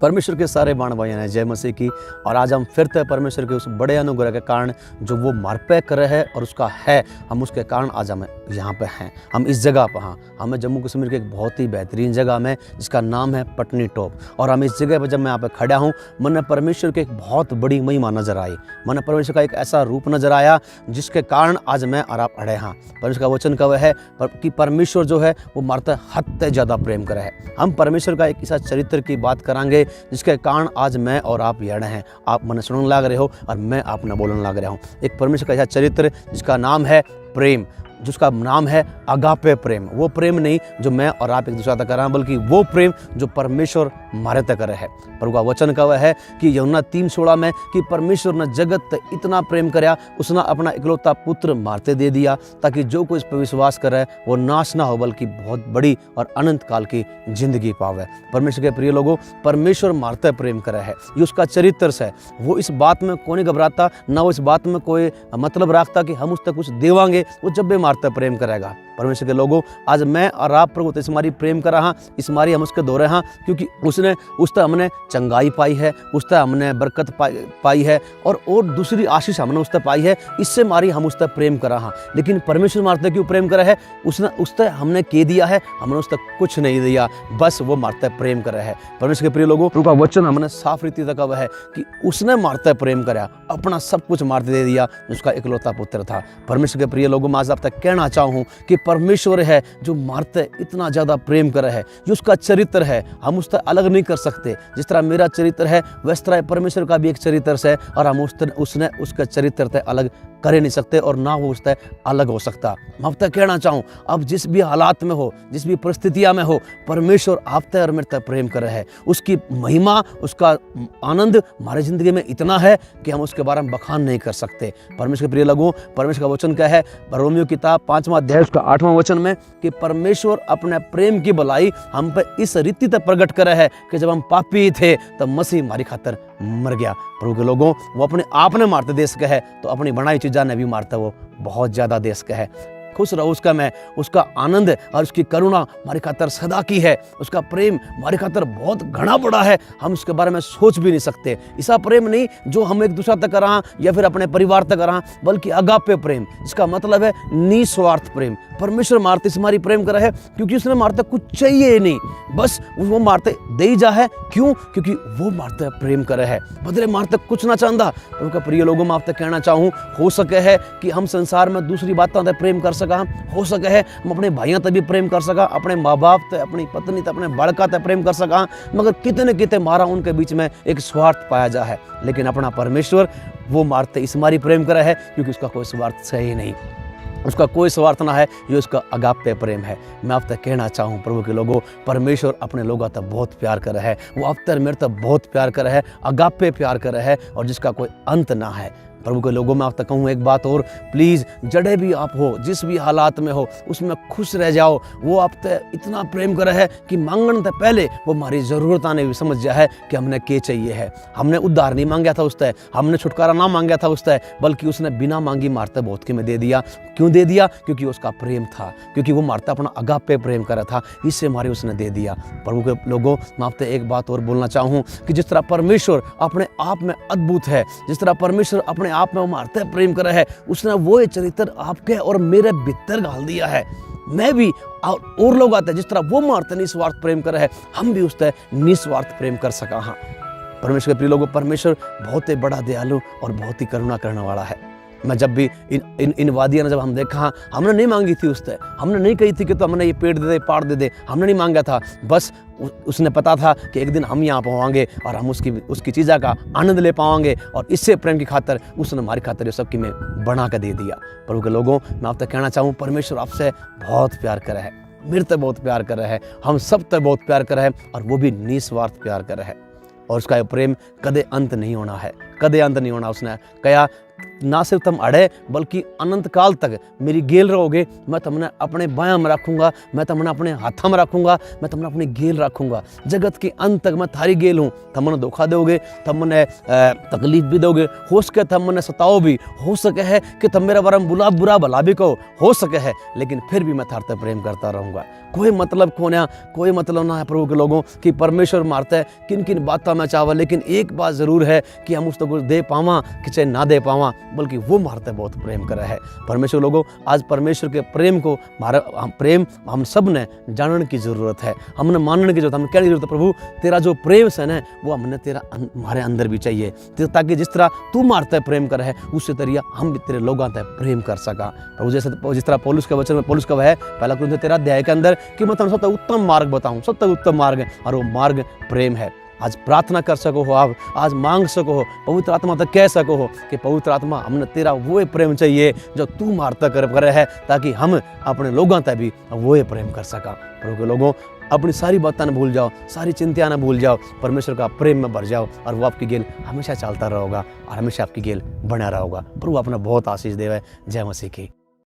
परमेश्वर के सारे बाण भाइयों ने जय मसीह की। और आज हम फिर से परमेश्वर के उस बड़े अनुग्रह के कारण जो वो मार पे कर रहे हैं और उसका है, हम उसके कारण आज हम यहाँ पे हैं, हम इस जगह पर हैं। हमें जम्मू कश्मीर के एक बहुत ही बेहतरीन जगह में जिसका नाम है पटनी टॉप। और हम इस जगह पर जब मैं यहाँ पे खड़ा हूँ, मैंने परमेश्वर की एक बहुत बड़ी महिमा नजर आई। मैंने परमेश्वर का एक ऐसा रूप नजर आया जिसके कारण आज मैं और आप अड़े हैं। परमेश्वर का वचन कह है कि परमेश्वर जो है वो मारते हद से ज़्यादा प्रेम करे है। हम परमेश्वर का एक ऐसा चरित्र की बात करांगे जिसके कारण आज मैं और आप यड़ हैं। आप मैंने सुनने लग रहे हो और मैं आपने बोलने लग रहा हूँ। एक परमेश्वर का ऐसा चरित्र जिसका नाम है प्रेम, जिसका नाम है अगापे प्रेम। वो प्रेम नहीं जो मैं और आप एक दूसरे तक कर रहे हैं, बल्कि वो प्रेम जो परमेश्वर हमारे तक करे है। प्रभु का वचन का वह है कि यूहन्ना 3:16 में कि परमेश्वर ने जगत तक इतना प्रेम करया, उसने अपना इकलौता पुत्र मारते दे दिया, ताकि जो कोई इस पर विश्वास करे वो नाश ना हो बल्कि बहुत बड़ी और अनंत काल की जिंदगी पावे। परमेश्वर के प्रिय लोगों, परमेश्वर मारते प्रेम करे है, ये उसका चरित्र है। वो इस बात में कोई नहीं घबराता, ना वो इस बात में कोई मतलब रखता कि हम उस तक कुछ देवांगे। वो जब भी मारते प्रेम करेगा। परमेश्वर के लोगों, आज मैं और आप प्रभु इस हमारी प्रेम कर रहा, इस हमारी हम उसके दौरे हाँ, क्योंकि उसने उस तक हमने चंगाई पाई है, उस तक हमने बरकत पाई है और दूसरी आशीष हमने उस तक पाई है। इससे मारी हम उस तक प्रेम कर रहा। लेकिन परमेश्वर मारते क्यों प्रेम करा है? उसने उस तक हमने के दिया है, हमने उस तक कुछ नहीं दिया, बस वो मारते प्रेम कर रहा है। परमेश्वर के प्रिय लोगों, प्रभु का वचन हमने साफ रीति तक है कि उसने मारते प्रेम करा, अपना सब कुछ मारते दे दिया, उसका इकलौता पुत्र था। परमेश्वर के प्रिय लोगों, मैं आज आप तक कहना चाहूँ कि परमेश्वर है जो मारते इतना ज़्यादा प्रेम कर है, जो उसका चरित्र है, हम उससे अलग नहीं कर सकते। जिस तरह मेरा चरित्र है वैस तरह परमेश्वर का भी एक चरित्र है, और हम उसने उसका चरित्र से अलग कर नहीं सकते और ना वो उससे अलग हो सकता। मैं अब तक कहना चाहूँ, अब जिस भी हालात में हो, जिस भी परिस्थितियाँ में हो, परमेश्वर आप तक और मेरे तक प्रेम कर रहे हैं। उसकी महिमा, उसका आनंद हमारी जिंदगी में इतना है कि हम उसके बारे में बखान नहीं कर सकते। परमेश्वर के प्रिय लोगों, परमेश्वर का वचन क्या है? रोमियो किताब 5वां अध्याय उसका 8वां वचन में कि परमेश्वर अपने प्रेम की भलाई हम पे इस रीति तक प्रकट करे है कि जब हम पापी थे तब मसीह हमारी खातिर मर गया। प्रभु के लोगों, वो अपने आप ने मारते देश का है तो अपनी बनाई चीज़ा ने भी मारता वो बहुत ज़्यादा देश का है। खुश रहो उसका मैं, उसका आनंद और उसकी करुणा हमारी खातर सदा की है। उसका प्रेम हमारी खातर बहुत घना बड़ा है, हम उसके बारे में सोच भी नहीं सकते। ऐसा प्रेम नहीं जो हम एक दूसरा तक रहा या फिर अपने परिवार तक रहा, बल्कि अगापे प्रेम, जिसका मतलब है निस्वार्थ प्रेम। परमेश्वर मारते से हमारी प्रेम कर रहा है क्योंकि उसने मारते कुछ चाहिए नहीं, बस वो मारते दे ही जा है। क्यों? क्योंकि वो मारते प्रेम कर रहा है, बदले मारते कुछ ना चाहता। उनका प्रिय लोगों, मैं आप तक कहना चाहूँ, हो सके है कि हम संसार में दूसरी बातों से प्रेम कर सका, हो सके है हम अपने भाइयों तक भी प्रेम कर सका, अपने माँ बाप तक, अपनी पत्नी तक, अपने बालका तक प्रेम कर सका, मगर कितने न कितने मारा उनके बीच में एक स्वार्थ पाया जा है। लेकिन अपना परमेश्वर वो मारते इस मारी प्रेम कर रहा है क्योंकि उसका कोई स्वार्थ सही नहीं, उसका कोई स्वार्थ ना है, ये उसका अगापे प्रेम है। मैं आप तक कहना चाहूँ प्रभु के लोगों, परमेश्वर अपने लोगों तक बहुत प्यार कर रहा है, वो आप तक मेरे तक बहुत प्यार कर रहा है, अगापे प्यार कर रहा है और जिसका कोई अंत ना है। प्रभु के लोगों, मैं आप तक कहूँ एक बात और, प्लीज़ जड़े भी आप हो, जिस भी हालात में हो, उसमें खुश रह जाओ। वो आप तक इतना प्रेम कर रहा है कि मांगने से पहले वो हमारी ज़रूरत आने भी समझ जाए कि हमने क्या चाहिए है। हमने उद्धार नहीं मांगा था उससे, हमने छुटकारा ना मांगा था उससे, बल्कि उसने बिना मांगी मारते बहुत के में दे दिया। क्यों दे दिया? क्योंकि उसका प्रेम था, क्योंकि वो मारता अपना अगापे प्रेम कर रहा था, इससे हमारी उसने दे दिया। प्रभु के लोगों, मैं आप तक एक बात और बोलना चाहूँ कि जिस तरह परमेश्वर अपने आप में अद्भुत है, जिस तरह परमेश्वर अपने आप में मारते प्रेम कर रहा है, उसने वो चरित्र आपके और मेरे भीतर डाल दिया है। मैं भी और लोग आते हैं जिस तरह वो मारते निस्वार्थ प्रेम कर रहे हैं, हम भी उससे निस्वार्थ प्रेम कर सका। हाँ, परमेश्वर के प्रिय लोगों, परमेश्वर बहुत ही बड़ा दयालु और बहुत ही करुणा करने वाला है। मैं जब भी इन वादियाँ जब हम देखा, हमने नहीं मांगी थी उससे, हमने नहीं कही थी कि तो हमने ये पेड़ दे दे, पहाड़ दे दे, हमने नहीं मांगा था। बस उसने पता था कि एक दिन हम यहाँ पहुँचेंगे और हम उसकी चीज़ा का आनंद ले पाएंगे, और इससे प्रेम की खातर उसने हमारी खातर ये सब की में बना कर दे दिया। प्रभु के लोगों, मैं आप तक कहना चाहूँ, परमेश्वर आपसे बहुत प्यार कर रहा है, मेरे तक बहुत प्यार कर रहा है, हम सब तक बहुत प्यार कर रहा है, और वो भी निस्वार्थ प्यार कर रहा है। और उसका प्रेम कदे अंत नहीं होना है, कदे अंत नहीं होना। उसने कहा ना सिर्फ तुम अड़े बल्कि अनंत काल तक मेरी गेल रहोगे। मैं तुमने अपने बायां में रखूँगा, मैं तुमने अपने हाथों में रखूँगा, मैं तुमने अपनी गेल रखूँगा। जगत के अंत तक मैं थारी गेल हूँ। तुमने धोखा दोगे, तुमने तकलीफ भी दोगे, हो सके तुमने सताओ भी, हो सके है कि तुम मेरा बारे में बुरा भला भी कहो, हो सके है, लेकिन फिर भी मैं थारते प्रेम करता रहूँगा। कोई मतलब कोन्या, कोई मतलब ना है प्रभु के लोगों कि परमेश्वर मारता है किन किन बातों में चावा, लेकिन एक बात जरूर है कि हम उसको कुछ दे पावा कि चाहे ना दे पावा, बल्कि वो मारते बहुत प्रेम कर रहा है। परमेश्वर लोगों, आज परमेश्वर के प्रेम को प्रेम हम सब ने जानने की जरूरत है, हमने मानने की जरूरत, हमें कहने की जरूरत है प्रभु तेरा जो प्रेम से ना वो हमने तेरा हमारे अंदर भी चाहिए, ताकि जिस तरह तू मारता है प्रेम कर है उससे तरिया हम भी तेरे लोगों तक प्रेम कर सका। प्रभु जैसे जिस तरह पौलुस के वचन में पौलुस का है पहला कुरिन्थियों 13 अध्याय के अंदर कि मैं तुमको सबसे उत्तम मार्ग बताऊं, सबसे उत्तम मार्ग और वो मार्ग प्रेम है। आज प्रार्थना कर सको हो, आप आज मांग सको हो, पवित्र आत्मा तक कह सको हो कि पवित्र आत्मा हमने तेरा वो प्रेम चाहिए जो तू मारता कर है, ताकि हम अपने लोगों तक भी वो प्रेम कर सका। प्रभु के लोगों, अपनी सारी बातें न भूल जाओ, सारी चिंताएं न भूल जाओ, परमेश्वर का प्रेम में भर जाओ और वो आपकी गेल हमेशा चलता रहेगा और हमेशा आपकी गेल बना रहेगा। प्रभु अपना बहुत आशीष देवे। जय मसीह की।